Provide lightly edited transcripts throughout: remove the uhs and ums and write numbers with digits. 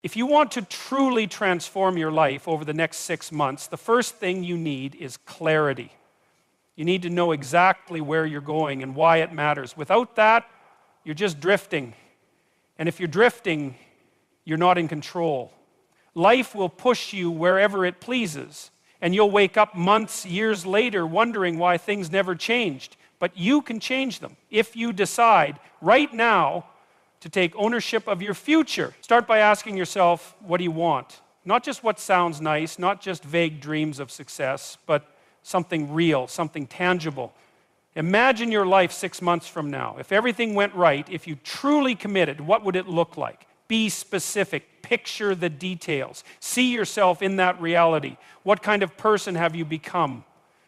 If you want to truly transform your life over the next 6 months, the first thing you need is clarity. You need to know exactly where you're going and why it matters. Without that, you're just drifting. And if you're drifting, you're not in control. Life will push you wherever it pleases, and you'll wake up months, years later wondering why things never changed. But you can change them if you decide right now to take ownership of your future. Start by asking yourself, what do you want? Not just what sounds nice, not just vague dreams of success, but something real, something tangible. Imagine your life 6 months from now. If everything went right, if you truly committed, what would it look like? Be specific. Picture the details. See yourself in that reality. What kind of person have you become?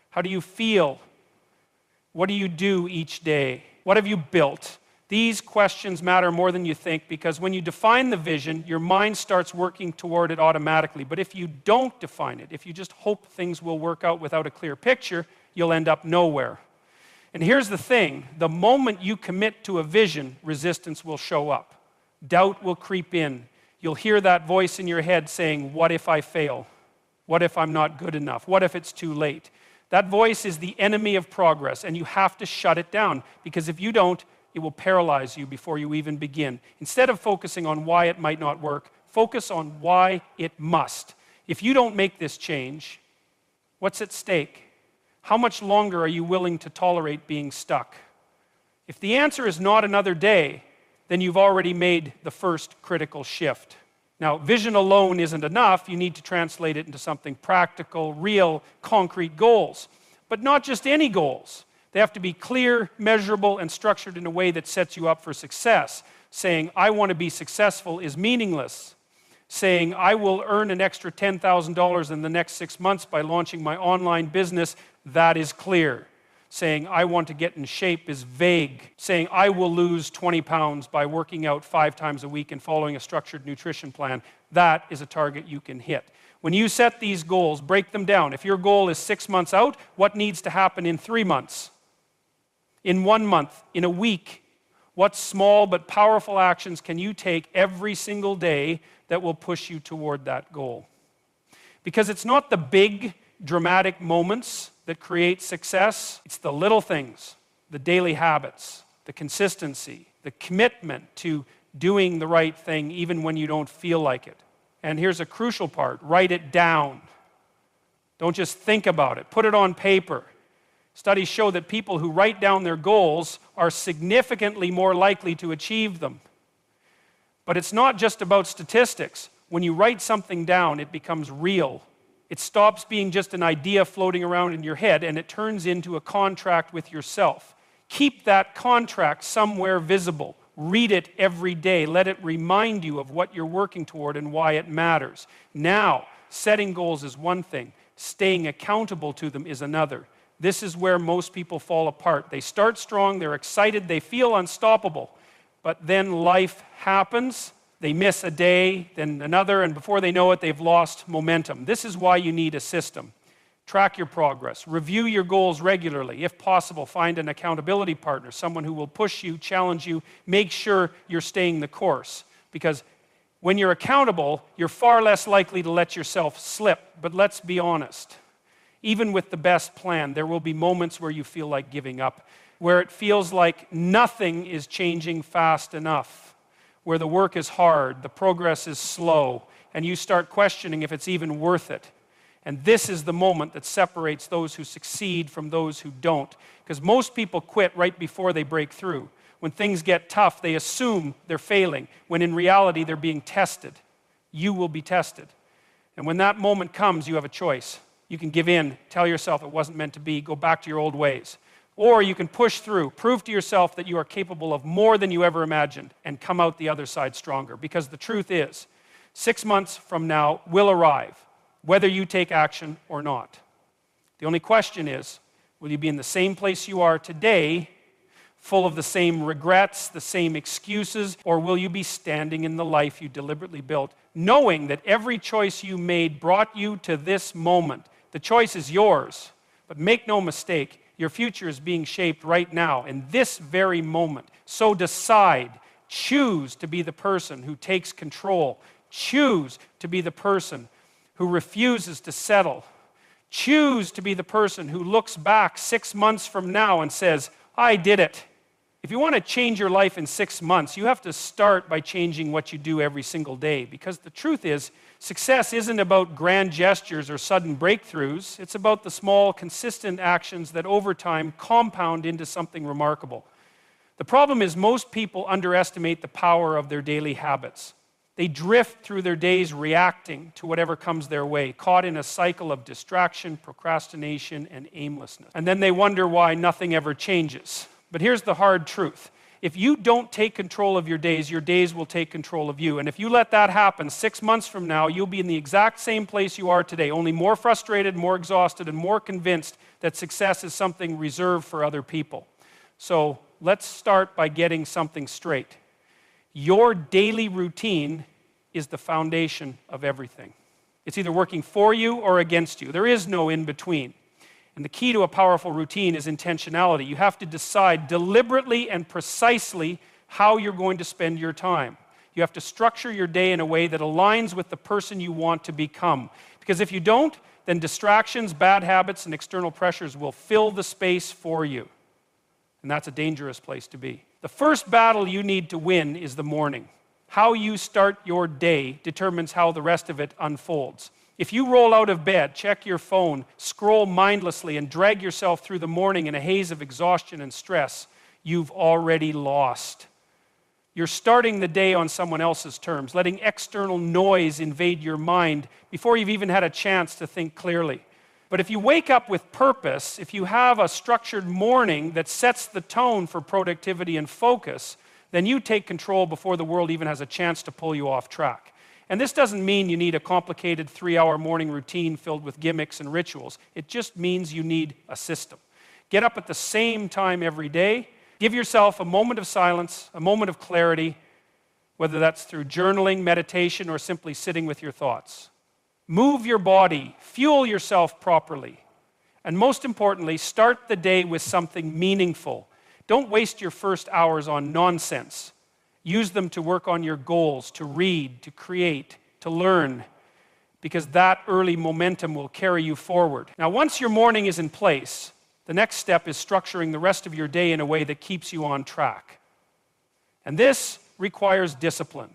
How do you feel? What do you do each day? What have you built? These questions matter more than you think, because when you define the vision, your mind starts working toward it automatically. But if you don't define it, if you just hope things will work out without a clear picture, you'll end up nowhere. And here's the thing, the moment you commit to a vision, resistance will show up. Doubt will creep in. You'll hear that voice in your head saying, what if I fail? What if I'm not good enough? What if it's too late? That voice is the enemy of progress, and you have to shut it down, because if you don't, it will paralyze you before you even begin. Instead of focusing on why it might not work, focus on why it must. If you don't make this change, what's at stake? How much longer are you willing to tolerate being stuck? If the answer is not another day, then you've already made the first critical shift. Now, vision alone isn't enough. You need to translate it into something practical, real, concrete goals. But not just any goals. They have to be clear, measurable, and structured in a way that sets you up for success. Saying, I want to be successful is meaningless. Saying, I will earn an extra $10,000 in the next 6 months by launching my online business, that is clear. Saying, I want to get in shape is vague. Saying, I will lose 20 pounds by working out 5 times a week and following a structured nutrition plan, that is a target you can hit. When you set these goals, break them down. If your goal is 6 months out, what needs to happen in 3 months? In 1 month, in a week? What small but powerful actions can you take every single day that will push you toward that goal? Because it's not the big, dramatic moments that create success. It's the little things, the daily habits, the consistency, the commitment to doing the right thing even when you don't feel like it. And here's a crucial part, write it down. Don't just think about it, put it on paper. Studies show that people who write down their goals are significantly more likely to achieve them. But it's not just about statistics. When you write something down, it becomes real. It stops being just an idea floating around in your head, and it turns into a contract with yourself. Keep that contract somewhere visible. Read it every day. Let it remind you of what you're working toward and why it matters. Now, setting goals is one thing. Staying accountable to them is another. This is where most people fall apart. They start strong, they're excited, they feel unstoppable. But then life happens. They miss a day, then another, and before they know it, they've lost momentum. This is why you need a system. Track your progress. Review your goals regularly. If possible, find an accountability partner, someone who will push you, challenge you, make sure you're staying the course. Because when you're accountable, you're far less likely to let yourself slip. But let's be honest. Even with the best plan, there will be moments where you feel like giving up, where it feels like nothing is changing fast enough, where the work is hard, the progress is slow, and you start questioning if it's even worth it. And this is the moment that separates those who succeed from those who don't. Because most people quit right before they break through. When things get tough, they assume they're failing, when in reality they're being tested. You will be tested. And when that moment comes, you have a choice. You can give in, tell yourself it wasn't meant to be, go back to your old ways. Or you can push through, prove to yourself that you are capable of more than you ever imagined, and come out the other side stronger. Because the truth is, 6 months from now will arrive, whether you take action or not. The only question is, will you be in the same place you are today, full of the same regrets, the same excuses, or will you be standing in the life you deliberately built, knowing that every choice you made brought you to this moment? The choice is yours, but make no mistake, your future is being shaped right now, in this very moment. So decide, choose to be the person who takes control, Choose to be the person who refuses to settle. Choose to be the person who looks back 6 months from now and says, I did it. If you want to change your life in 6 months, you have to start by changing what you do every single day. Because the truth is, success isn't about grand gestures or sudden breakthroughs. It's about the small, consistent actions that over time compound into something remarkable. The problem is most people underestimate the power of their daily habits. They drift through their days reacting to whatever comes their way, caught in a cycle of distraction, procrastination, and aimlessness. And then they wonder why nothing ever changes. But here's the hard truth. If you don't take control of your days will take control of you. And if you let that happen 6 months from now, you'll be in the exact same place you are today, only more frustrated, more exhausted, and more convinced that success is something reserved for other people. So let's start by getting something straight. Your daily routine is the foundation of everything. It's either working for you or against you. There is no in between. And the key to a powerful routine is intentionality. You have to decide deliberately and precisely how you're going to spend your time. You have to structure your day in a way that aligns with the person you want to become. Because if you don't, then distractions, bad habits, and external pressures will fill the space for you. And that's a dangerous place to be. The first battle you need to win is the morning. How you start your day determines how the rest of it unfolds. If you roll out of bed, check your phone, scroll mindlessly, and drag yourself through the morning in a haze of exhaustion and stress, you've already lost. You're starting the day on someone else's terms, letting external noise invade your mind before you've even had a chance to think clearly. But if you wake up with purpose, if you have a structured morning that sets the tone for productivity and focus, then you take control before the world even has a chance to pull you off track. And this doesn't mean you need a complicated 3-hour morning routine filled with gimmicks and rituals. It just means you need a system. Get up at the same time every day. Give yourself a moment of silence, a moment of clarity, whether that's through journaling, meditation, or simply sitting with your thoughts. Move your body, fuel yourself properly, and most importantly, start the day with something meaningful. Don't waste your first hours on nonsense. Use them to work on your goals, to read, to create, to learn, because that early momentum will carry you forward. Now, once your morning is in place, the next step is structuring the rest of your day in a way that keeps you on track. And this requires discipline.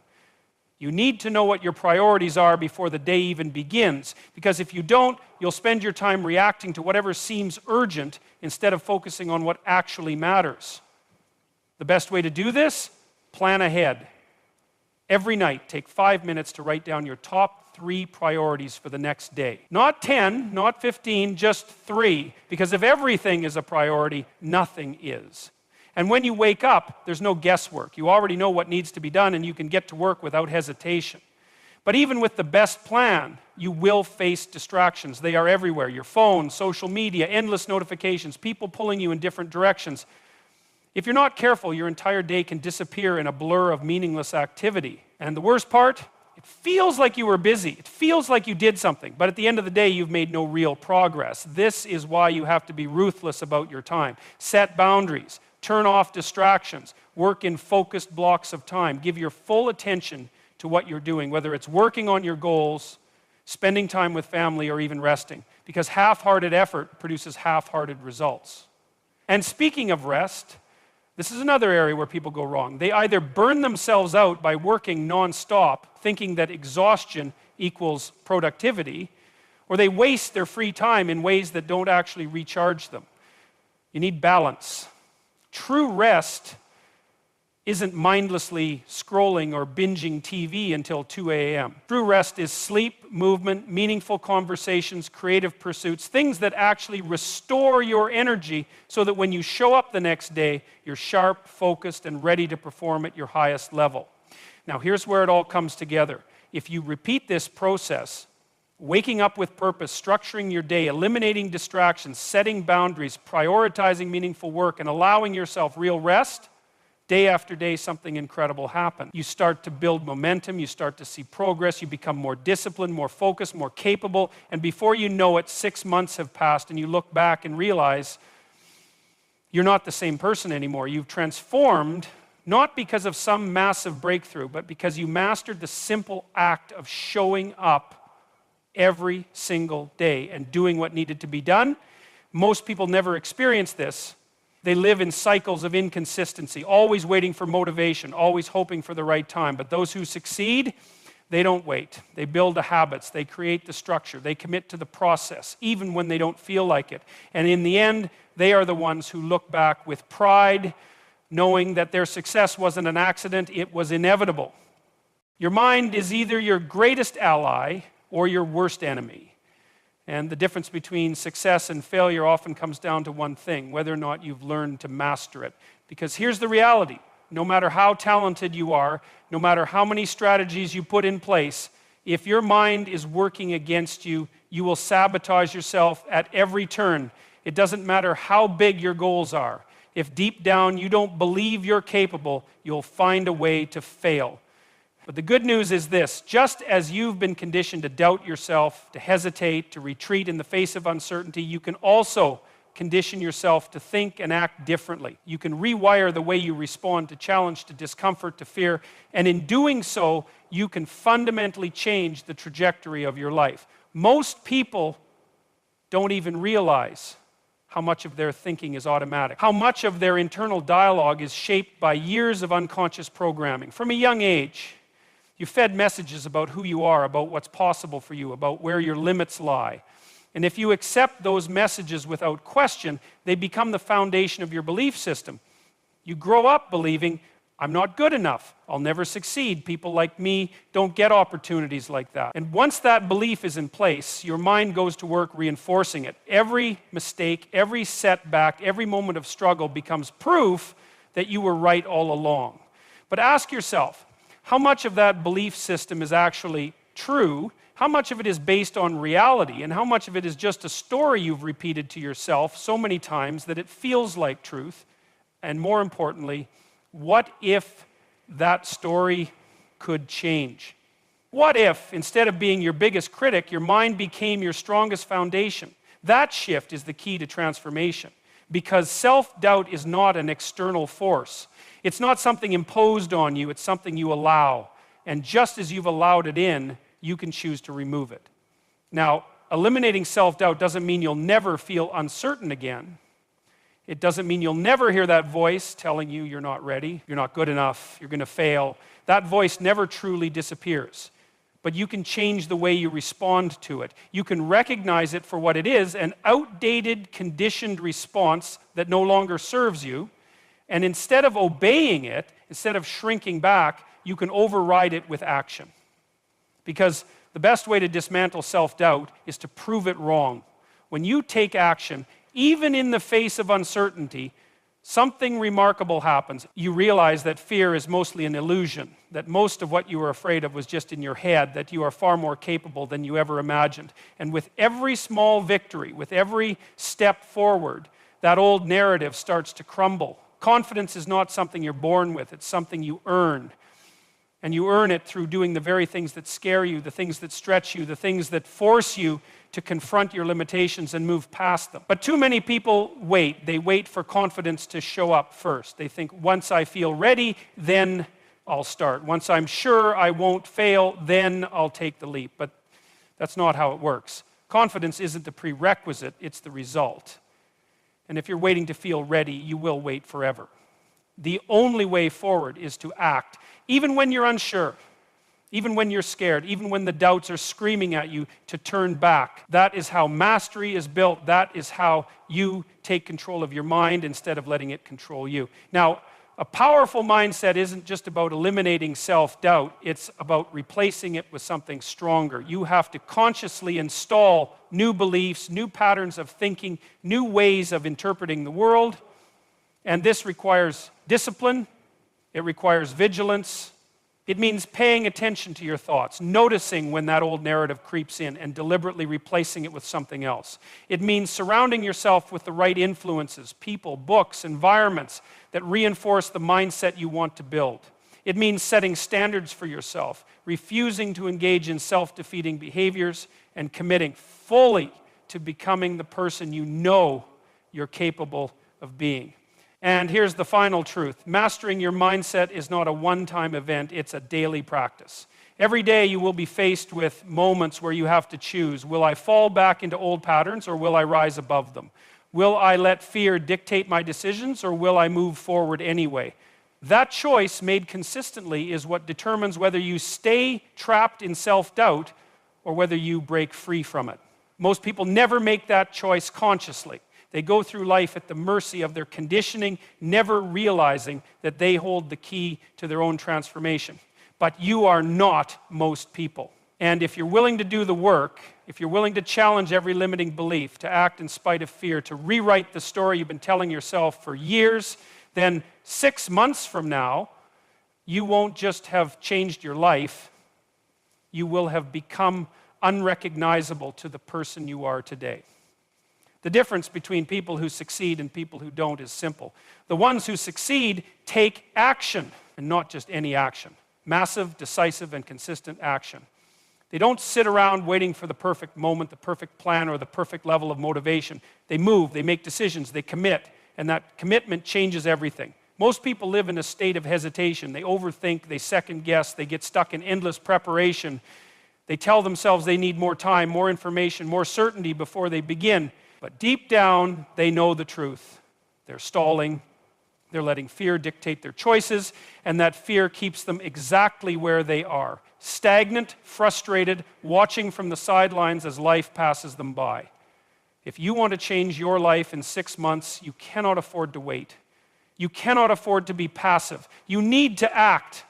You need to know what your priorities are before the day even begins, because if you don't, you'll spend your time reacting to whatever seems urgent instead of focusing on what actually matters. The best way to do this? Plan ahead. Every night, take 5 minutes to write down your top 3 priorities for the next day. Not 10, not 15, just 3, because if everything is a priority, nothing is. And when you wake up, there's no guesswork. You already know what needs to be done, and you can get to work without hesitation. But even with the best plan, you will face distractions. They are everywhere. Your phone, social media, endless notifications, people pulling you in different directions. If you're not careful, your entire day can disappear in a blur of meaningless activity. And the worst part, it feels like you were busy. It feels like you did something. But at the end of the day, you've made no real progress. This is why you have to be ruthless about your time. Set boundaries. Turn off distractions. Work in focused blocks of time. Give your full attention to what you're doing, whether it's working on your goals, spending time with family, or even resting. Because half-hearted effort produces half-hearted results. And speaking of rest, this is another area where people go wrong. They either burn themselves out by working non-stop, thinking that exhaustion equals productivity, or they waste their free time in ways that don't actually recharge them. You need balance. True rest isn't mindlessly scrolling or binging TV until 2 a.m. True rest is sleep, movement, meaningful conversations, creative pursuits, things that actually restore your energy so that when you show up the next day, you're sharp, focused, and ready to perform at your highest level. Now, here's where it all comes together. If you repeat this process, waking up with purpose, structuring your day, eliminating distractions, setting boundaries, prioritizing meaningful work, and allowing yourself real rest, day after day, something incredible happens. You start to build momentum, you start to see progress, you become more disciplined, more focused, more capable, and before you know it, 6 months have passed, and you look back and realize you're not the same person anymore. You've transformed Not because of some massive breakthrough, but because you mastered the simple act of showing up every single day and doing what needed to be done. Most people never experience this. They live in cycles of inconsistency, always waiting for motivation, always hoping for the right time. But those who succeed, they don't wait. They build the habits, they create the structure, they commit to the process, even when they don't feel like it. And in the end, they are the ones who look back with pride, knowing that their success wasn't an accident, it was inevitable. Your mind is either your greatest ally or your worst enemy. And the difference between success and failure often comes down to one thing, whether or not you've learned to master it. Because here's the reality. No matter how talented you are, no matter how many strategies you put in place, if your mind is working against you, you will sabotage yourself at every turn. It doesn't matter how big your goals are. If deep down you don't believe you're capable, you'll find a way to fail. But the good news is this: just as you've been conditioned to doubt yourself, to hesitate, to retreat in the face of uncertainty, you can also condition yourself to think and act differently. You can rewire the way you respond to challenge, to discomfort, to fear, and in doing so, you can fundamentally change the trajectory of your life. Most people don't even realize how much of their thinking is automatic, how much of their internal dialogue is shaped by years of unconscious programming. From a young age, you fed messages about who you are, about what's possible for you, about where your limits lie. And if you accept those messages without question, they become the foundation of your belief system. You grow up believing, I'm not good enough, I'll never succeed, people like me don't get opportunities like that. And once that belief is in place, your mind goes to work reinforcing it. Every mistake, every setback, every moment of struggle becomes proof that you were right all along. But ask yourself, how much of that belief system is actually true? How much of it is based on reality? And how much of it is just a story you've repeated to yourself so many times that it feels like truth? And more importantly, what if that story could change? What if, instead of being your biggest critic, your mind became your strongest foundation? That shift is the key to transformation, because self-doubt is not an external force. It's not something imposed on you, it's something you allow. And just as you've allowed it in, you can choose to remove it. Now, eliminating self-doubt doesn't mean you'll never feel uncertain again. It doesn't mean you'll never hear that voice telling you you're not ready, you're not good enough, you're going to fail. That voice never truly disappears. But you can change the way you respond to it. You can recognize it for what it is, an outdated, conditioned response that no longer serves you. And instead of obeying it, instead of shrinking back, you can override it with action. Because the best way to dismantle self-doubt is to prove it wrong. When you take action, even in the face of uncertainty, something remarkable happens. You realize that fear is mostly an illusion, that most of what you were afraid of was just in your head, that you are far more capable than you ever imagined. And with every small victory, with every step forward, that old narrative starts to crumble. Confidence is not something you're born with, it's something you earn. And you earn it through doing the very things that scare you, the things that stretch you, the things that force you to confront your limitations and move past them. But too many people wait. They wait for confidence to show up first. They think, once I feel ready, then I'll start. Once I'm sure I won't fail, then I'll take the leap. But that's not how it works. Confidence isn't the prerequisite, it's the result. And if you're waiting to feel ready, you will wait forever. The only way forward is to act, even when you're unsure, even when you're scared, even when the doubts are screaming at you to turn back. That is how mastery is built. That is how you take control of your mind instead of letting it control you. Now, a powerful mindset isn't just about eliminating self-doubt. It's about replacing it with something stronger. You have to consciously install new beliefs, new patterns of thinking, new ways of interpreting the world. And this requires discipline. It requires vigilance. It means paying attention to your thoughts, noticing when that old narrative creeps in and deliberately replacing it with something else. It means surrounding yourself with the right influences, people, books, environments that reinforce the mindset you want to build. It means setting standards for yourself, refusing to engage in self-defeating behaviors, and committing fully to becoming the person you know you're capable of being. And here's the final truth. Mastering your mindset is not a one-time event, it's a daily practice. Every day you will be faced with moments where you have to choose. Will I fall back into old patterns or will I rise above them? Will I let fear dictate my decisions or will I move forward anyway? That choice made consistently is what determines whether you stay trapped in self-doubt or whether you break free from it. Most people never make that choice consciously. They go through life at the mercy of their conditioning, never realizing that they hold the key to their own transformation. But you are not most people. And if you're willing to do the work, if you're willing to challenge every limiting belief, to act in spite of fear, to rewrite the story you've been telling yourself for years, then 6 months from now, you won't just have changed your life, you will have become unrecognizable to the person you are today. The difference between people who succeed and people who don't is simple. The ones who succeed take action, and not just any action. Massive, decisive, and consistent action. They don't sit around waiting for the perfect moment, the perfect plan, or the perfect level of motivation. They move, they make decisions, they commit, and that commitment changes everything. Most people live in a state of hesitation. They overthink, they second guess, they get stuck in endless preparation. They tell themselves they need more time, more information, more certainty before they begin. But deep down, they know the truth. They're stalling, they're letting fear dictate their choices, and that fear keeps them exactly where they are. Stagnant, frustrated, watching from the sidelines as life passes them by. If you want to change your life in 6 months, you cannot afford to wait. You cannot afford to be passive. You need to act.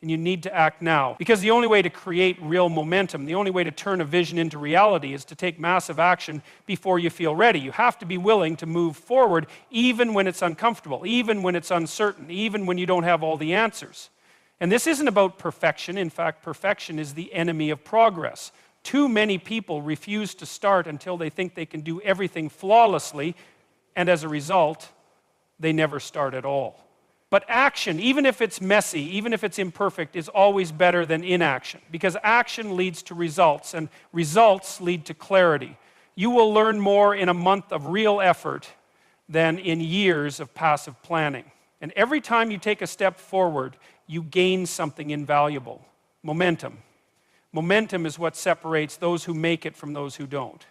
And you need to act now. Because the only way to create real momentum, the only way to turn a vision into reality is to take massive action before you feel ready. You have to be willing to move forward even when it's uncomfortable, even when it's uncertain, even when you don't have all the answers. And this isn't about perfection. In fact, perfection is the enemy of progress. Too many people refuse to start until they think they can do everything flawlessly, and as a result, they never start at all. But action, even if it's messy, even if it's imperfect, is always better than inaction, because action leads to results, and results lead to clarity. You will learn more in a month of real effort than in years of passive planning. And every time you take a step forward, you gain something invaluable. Momentum. Momentum is what separates those who make it from those who don't.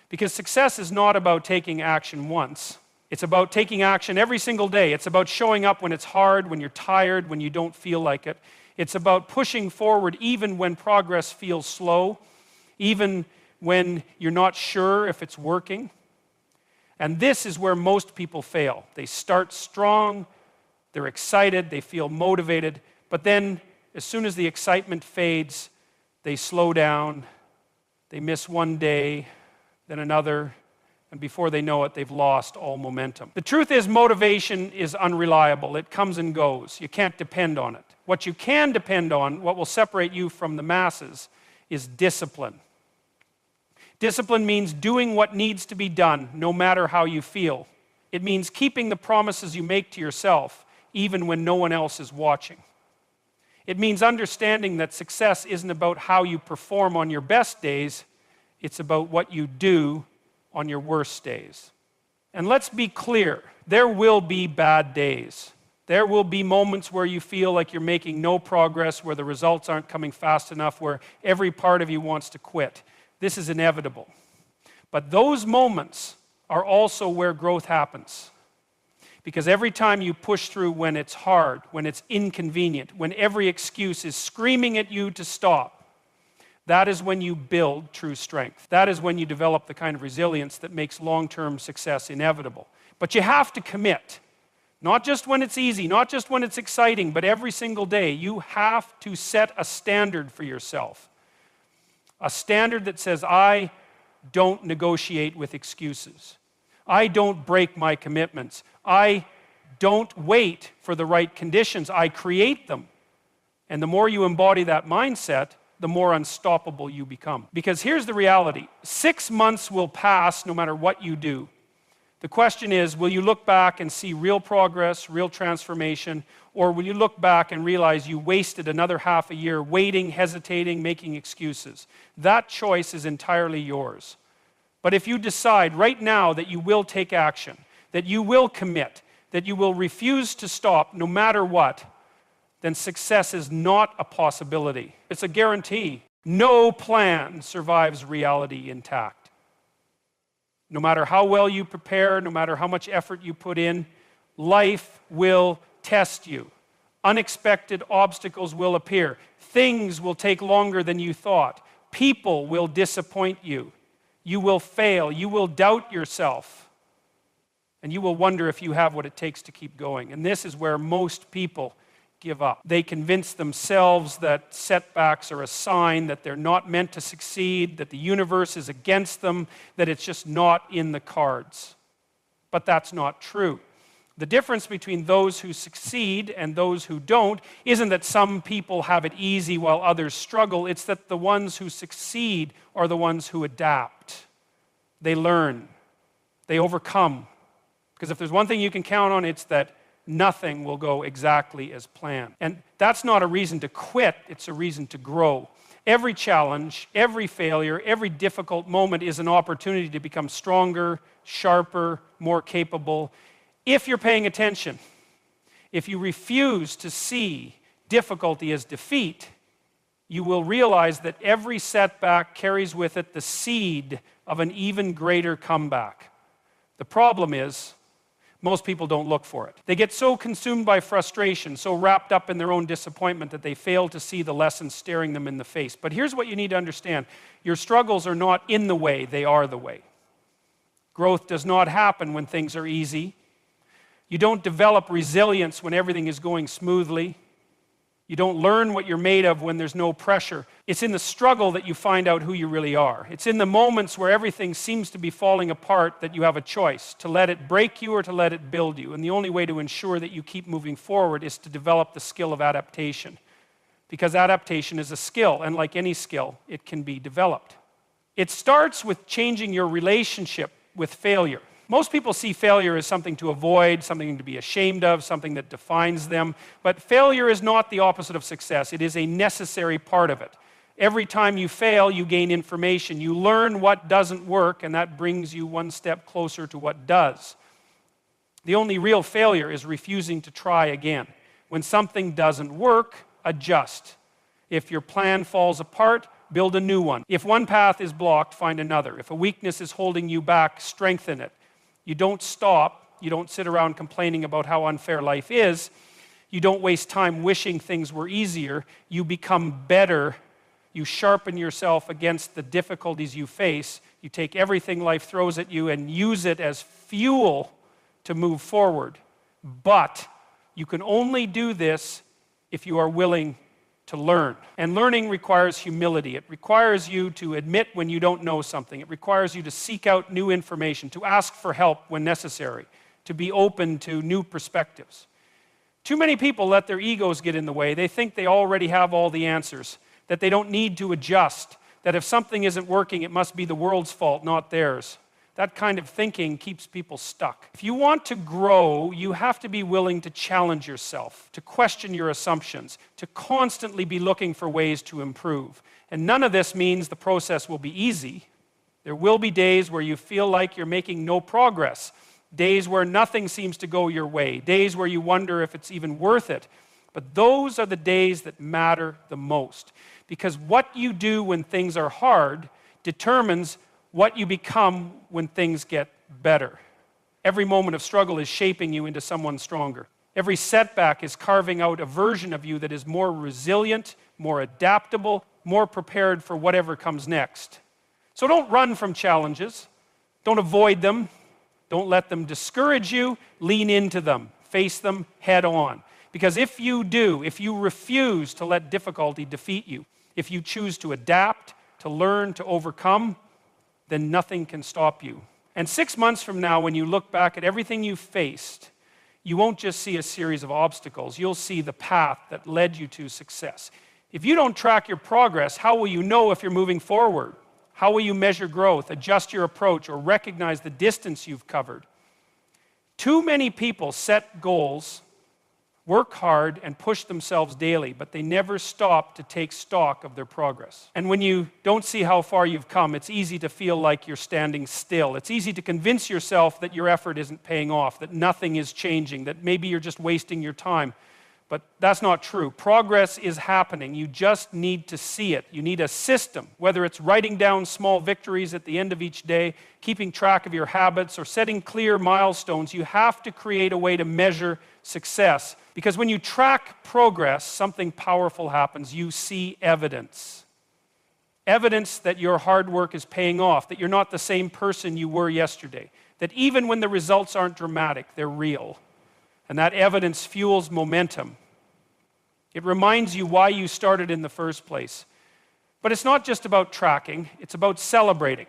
Because success is not about taking action once. It's about taking action every single day. It's about showing up when it's hard, when you're tired, when you don't feel like it. It's about pushing forward even when progress feels slow, even when you're not sure if it's working. And this is where most people fail. They start strong, they're excited, they feel motivated, but then as soon as the excitement fades, they slow down, they miss one day, then another, and before they know it, they've lost all momentum. The truth is, motivation is unreliable. It comes and goes. You can't depend on it. What you can depend on, what will separate you from the masses, is discipline. Discipline means doing what needs to be done, no matter how you feel. It means keeping the promises you make to yourself, even when no one else is watching. It means understanding that success isn't about how you perform on your best days, it's about what you do on your worst days. And let's be clear, there will be bad days. There will be moments where you feel like you're making no progress, where the results aren't coming fast enough, where every part of you wants to quit. This is inevitable. But those moments are also where growth happens. Because every time you push through when it's hard, when it's inconvenient, when every excuse is screaming at you to stop, that is when you build true strength. That is when you develop the kind of resilience that makes long-term success inevitable. But you have to commit. Not just when it's easy, not just when it's exciting, but every single day. You have to set a standard for yourself. A standard that says, I don't negotiate with excuses. I don't break my commitments. I don't wait for the right conditions. I create them. And the more you embody that mindset, the more unstoppable you become. Because here's the reality. 6 months will pass no matter what you do. The question is, will you look back and see real progress, real transformation, or will you look back and realize you wasted another half a year waiting, hesitating, making excuses? That choice is entirely yours. But if you decide right now that you will take action, that you will commit, that you will refuse to stop no matter what, then success is not a possibility. It's a guarantee. No plan survives reality intact. No matter how well you prepare, no matter how much effort you put in, life will test you. Unexpected obstacles will appear. Things will take longer than you thought. People will disappoint you. You will fail. You will doubt yourself. And you will wonder if you have what it takes to keep going. And this is where most people give up. They convince themselves that setbacks are a sign that they're not meant to succeed, that the universe is against them, that it's just not in the cards. But that's not true. The difference between those who succeed and those who don't isn't that some people have it easy while others struggle. It's that the ones who succeed are the ones who adapt. They learn. They overcome. Because if there's one thing you can count on, it's that nothing will go exactly as planned. And that's not a reason to quit, it's a reason to grow. Every challenge, every failure, every difficult moment is an opportunity to become stronger, sharper, more capable. If you're paying attention, if you refuse to see difficulty as defeat, you will realize that every setback carries with it the seed of an even greater comeback. The problem is, most people don't look for it. They get so consumed by frustration, so wrapped up in their own disappointment that they fail to see the lessons staring them in the face. But here's what you need to understand. Your struggles are not in the way, they are the way. Growth does not happen when things are easy. You don't develop resilience when everything is going smoothly. You don't learn what you're made of when there's no pressure. It's in the struggle that you find out who you really are. It's in the moments where everything seems to be falling apart that you have a choice to let it break you or to let it build you. And the only way to ensure that you keep moving forward is to develop the skill of adaptation. Because adaptation is a skill, and like any skill, it can be developed. It starts with changing your relationship with failure. Most people see failure as something to avoid, something to be ashamed of, something that defines them. But failure is not the opposite of success. It is a necessary part of it. Every time you fail, you gain information. You learn what doesn't work, and that brings you one step closer to what does. The only real failure is refusing to try again. When something doesn't work, adjust. If your plan falls apart, build a new one. If one path is blocked, find another. If a weakness is holding you back, strengthen it. You don't stop. You don't sit around complaining about how unfair life is. You don't waste time wishing things were easier. You become better. You sharpen yourself against the difficulties you face. You take everything life throws at you and use it as fuel to move forward. But you can only do this if you are willing to learn. And learning requires humility. It requires you to admit when you don't know something. It requires you to seek out new information, to ask for help when necessary, to be open to new perspectives. Too many people let their egos get in the way. They think they already have all the answers, that they don't need to adjust, that if something isn't working, it must be the world's fault, not theirs. That kind of thinking keeps people stuck. If you want to grow, you have to be willing to challenge yourself, to question your assumptions, to constantly be looking for ways to improve. And none of this means the process will be easy. There will be days where you feel like you're making no progress, days where nothing seems to go your way, days where you wonder if it's even worth it. But those are the days that matter the most, because what you do when things are hard determines what you become when things get better. Every moment of struggle is shaping you into someone stronger. Every setback is carving out a version of you that is more resilient, more adaptable, more prepared for whatever comes next. So don't run from challenges. Don't avoid them. Don't let them discourage you. Lean into them. Face them head on. Because if you do, if you refuse to let difficulty defeat you, if you choose to adapt, to learn, to overcome, then nothing can stop you. And 6 months from now, when you look back at everything you've faced, you won't just see a series of obstacles. You'll see the path that led you to success. If you don't track your progress, how will you know if you're moving forward? How will you measure growth, adjust your approach, or recognize the distance you've covered? Too many people set goals work hard and push themselves daily, but they never stop to take stock of their progress. And when you don't see how far you've come, it's easy to feel like you're standing still. It's easy to convince yourself that your effort isn't paying off, that nothing is changing, that maybe you're just wasting your time. But that's not true. Progress is happening. You just need to see it. You need a system, whether it's writing down small victories at the end of each day, keeping track of your habits, or setting clear milestones. You have to create a way to measure success. Because when you track progress, something powerful happens. You see evidence. Evidence that your hard work is paying off, that you're not the same person you were yesterday, that even when the results aren't dramatic, they're real. And that evidence fuels momentum. It reminds you why you started in the first place. But it's not just about tracking, it's about celebrating.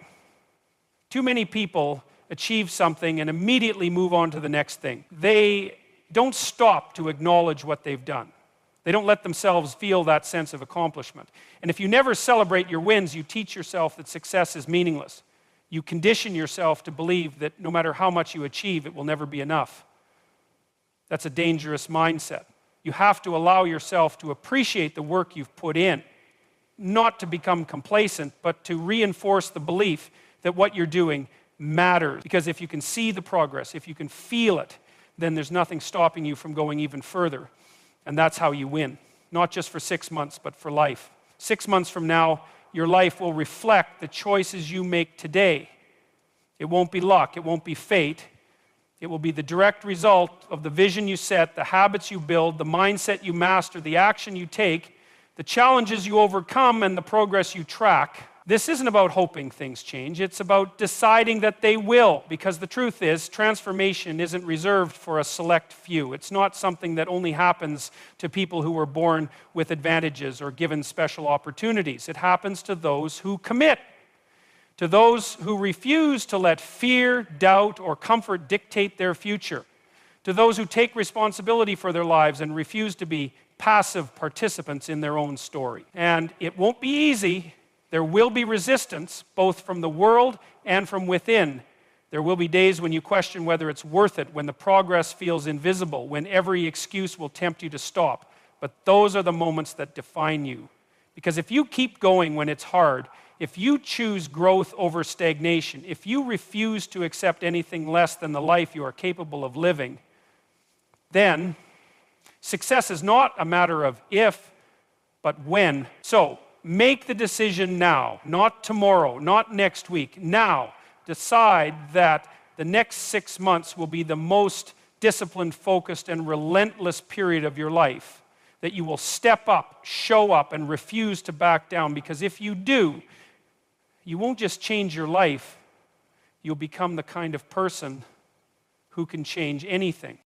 Too many people achieve something and immediately move on to the next thing. They don't stop to acknowledge what they've done. They don't let themselves feel that sense of accomplishment. And if you never celebrate your wins, you teach yourself that success is meaningless. You condition yourself to believe that no matter how much you achieve, it will never be enough. That's a dangerous mindset. You have to allow yourself to appreciate the work you've put in, not to become complacent, but to reinforce the belief that what you're doing matters. Because if you can see the progress, if you can feel it, then there's nothing stopping you from going even further. And that's how you win, not just for 6 months, but for life. 6 months from now, your life will reflect the choices you make today. It won't be luck, it won't be fate. It will be the direct result of the vision you set, the habits you build, the mindset you master, the action you take, the challenges you overcome, and the progress you track. This isn't about hoping things change. It's about deciding that they will, because the truth is, transformation isn't reserved for a select few. It's not something that only happens to people who were born with advantages or given special opportunities. It happens to those who commit. To those who refuse to let fear, doubt, or comfort dictate their future. To those who take responsibility for their lives and refuse to be passive participants in their own story. And it won't be easy. There will be resistance, both from the world and from within. There will be days when you question whether it's worth it, when the progress feels invisible, when every excuse will tempt you to stop. But those are the moments that define you. Because if you keep going when it's hard, if you choose growth over stagnation, if you refuse to accept anything less than the life you are capable of living, then success is not a matter of if, but when. So, make the decision now, not tomorrow, not next week, now. Decide that the next 6 months will be the most disciplined, focused, and relentless period of your life. That you will step up, show up, and refuse to back down. Because if you do, you won't just change your life, you'll become the kind of person who can change anything.